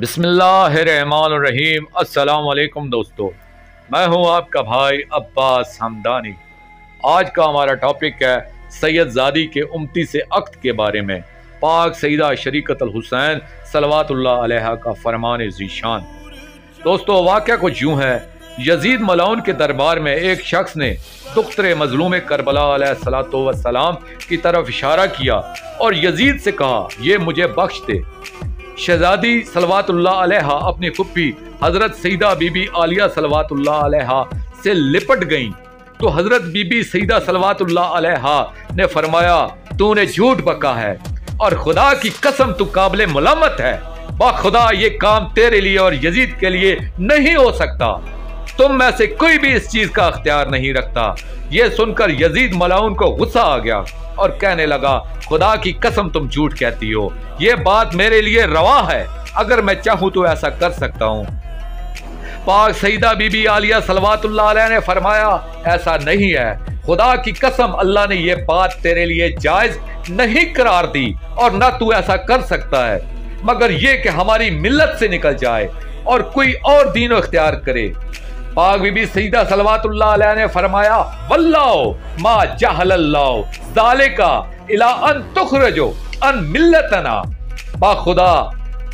बिस्मिल्लाहिर्रहमानिर्रहीम। अस्सलाम वालेकुम दोस्तों, मैं हूं आपका भाई अब्बास हमदानी। आज का हमारा टॉपिक है सैयदजादी के उम्मती से अक्द के बारे में। पाक सईदा शरीकत अल हुसैन सलवातुल्लाह अलैहा का फरमान ज़ीशान। दोस्तों, वाक़या कुछ यूँ है, यजीद मलाउन के दरबार में एक शख्स ने दुख्तर मजलूम करबला अलैहिस्सलातु वस्सलाम की तरफ इशारा किया और यजीद से कहा, ये मुझे बख्श दे। शहजादी सलवातुल्लाह अलैहा अपनी फुप्पी हजरत सईदा बीबी आलिया सलवातुल्लाह अलैहा से लिपट गईं तो हजरत बीबी सईदा सलवातुल्लाह अलैहा ने फरमाया, तूने झूठ बका है और खुदा की कसम तू काबिल मुलामत है। बाखुदा ये काम तेरे लिए और यजीद के लिए नहीं हो सकता। तुम में से कोई भी इस चीज का अख्तियार नहीं रखता। यह सुनकर यजीद मलाउन को गुस्सा आ गया और कहने लगा, खुदा की कसम तुम झूठ कहती हो। यह बात मेरे लिए रवा है, अगर मैं चाहूं तो ऐसा कर सकता हूं। पाक सईदा बीबी आलिया सलवातुल्लाह अलैहा ने फरमाया, ऐसा नहीं है। खुदा की कसम अल्लाह ने यह बात तेरे लिए जायज नहीं करार दी और ना तू ऐसा कर सकता है, मगर यह कि हमारी मिल्लत से निकल जाए और कोई और दीन इख्तियार करे। पाक बीबी सईदा सलवातुल्लाह अलैहा ने फरमाया, वल्लाहु मा जहलल्लाहु ज़ालिका इला अन तुखरजो अन मिल्लतना। बाखुदा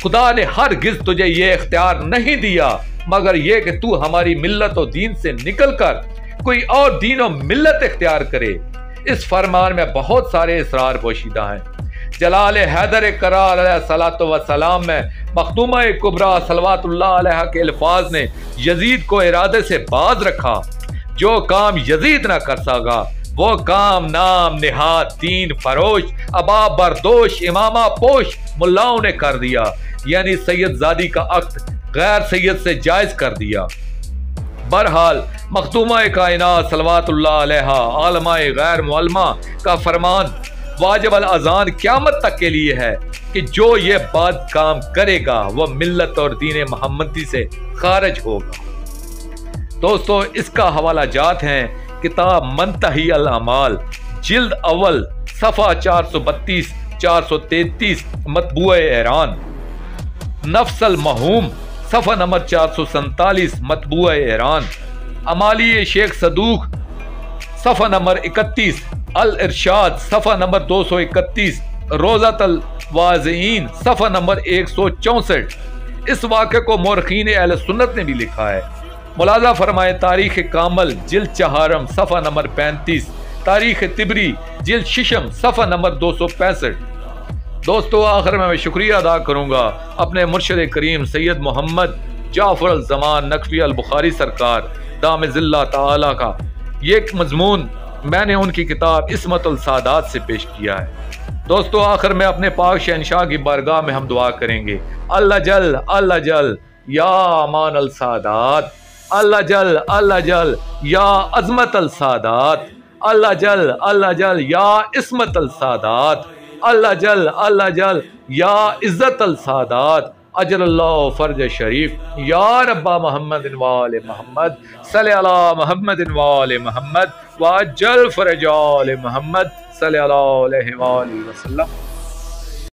खुदा ने हरगिज़ तुझे ये इख्तियार नहीं दिया, मगर ये कि तू हमारी मिल्लत और दीन से निकल कर कोई और दीन और मिल्लत इख्तियार करे। इस फरमान में बहुत सारे इसरार पोशीदा हैं। जलाल हैदर करार अलैहिस्सलातु वस्सलाम में मखदूमा कुबरा सलवातुल्लाह अलैहा के अल्फाज ने यजीद को इरादे से बाज रखा। जो काम यजीद ना कर सका वो काम नाम निहात दीन फरोश अबा बरदोश इमामा पोश मुल्लाओं ने कर दिया, यानी सैयदजादी का अक्द गैर सैयद से जायज कर दिया। बहरहाल मखदूमा कायनात सलवातुल्लाह अलैहा आलमाए गैर मुअल्लमा का फरमान वाजिब अल अज़ान क़यामत तक के लिए है कि जो ये बात काम करेगा वह मिल्लत और दीन मोहम्मदी से खारिज होगा। दोस्तों, इसका हवाला जात हैं किताब मुंतही अल अमाल जिल्द अव्वल सफ़ा 432 433 मतबूए ईरान, नफ्सल महूम सफ़ा नंबर 447 मतबूए ईरान, अमाली शेख सदूक सफ़ा नंबर 31, अल इरशाद सफ़ा नंबर 231, रोज़ातल वाज़ईन सफ़ा नंबर 164। इस वाक़े को मोरखीन अहले सुन्नत ने भी लिखा है। मुलाज़ा फरमाए तारीख़ कामल जिल्द चहारम सफ़ा नंबर 35, तारीख़ तिबरी जिल्द शिशम सफ़ा नंबर 265। दोस्तों, आखिर में मैं शुक्रिया अदा करूँगा अपने मुर्शिद करीम सैयद मोहम्मद जाफ़र अल ज़मान नकवी अल बुखारी सरकार दाम ज़िल्ला ताला का। ये मजमून मैंने उनकी किताब इस्मत अल सादात से पेश किया है। दोस्तों, आखिर में अपने पाक शहंशाह की बारगाह में हम दुआ करेंगे, अल्लाह जल या अमान अल सादात, अल्लाह जल या अज़मत अल सादात, अल्लाह जल या इस्मत अल सादात, अल्लाह जल या इज़्ज़त अल सादात, अजरल्लाहु फर्ज शरीफ या रब्बा मोहम्मद वाले मोहम्मद सल्ले अला मोहम्मद वाले मोहम्मद वाजल फरज आले मोहम्मद सल्लल्लाहु अलैहि वसल्लम।